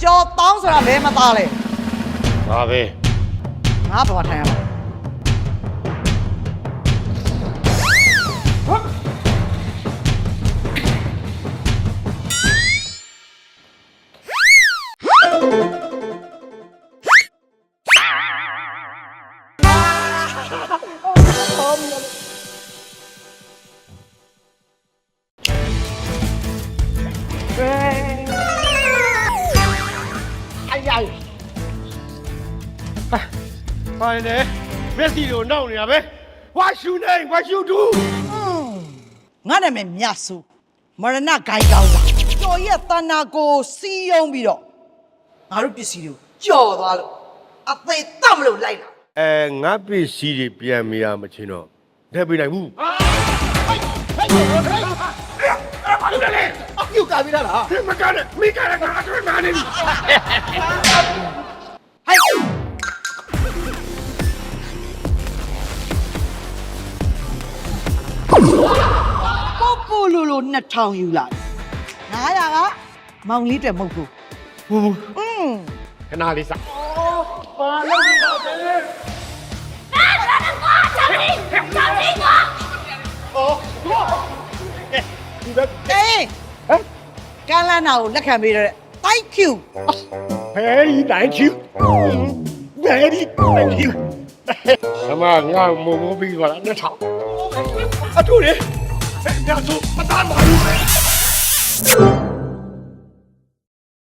ကြော်တောင်းဆိုတာဘယ်မှာသားလဲ ငါပဲ ငါဘာထိုင်ရမလဲ ဘာလဲမက်ဆီကိုနှောက်နေတာပဲ What you name What you do ငါနာမည်မြတ်စုမရဏဂိုင်းကောင်းတာကြော်ရဲ့တဏ္ဍာကိုစီးယုံပြီးတော့ငါတို့ပစ္စည်းတွေကိုကြော်သွားလို့အသေးတတ်မလို့လိုက်တာ ငါပစ္စည်းတွေပြန်မရမချင်းတော့ထည့်ပေးနိုင်ဘူး ပြုတ်ကာပြီးသားလား မကနဲ့မိကလည်းငါတို့ငါနေပြီ ဟိုက်ပို့ပို့လိုလို2000ယူလာ900ကမောင်လေးတက်မဟုတ်ဘူး ခဏလေးစ အေးကန်လန်းနာကိုလက်ခံပေးရတဲ့ thank you Very thank you Very thank you အမငါမိုးပြီးသွားတာနဲ့ထောင်အထူးလေညဆိုမတမ်းပါဘူး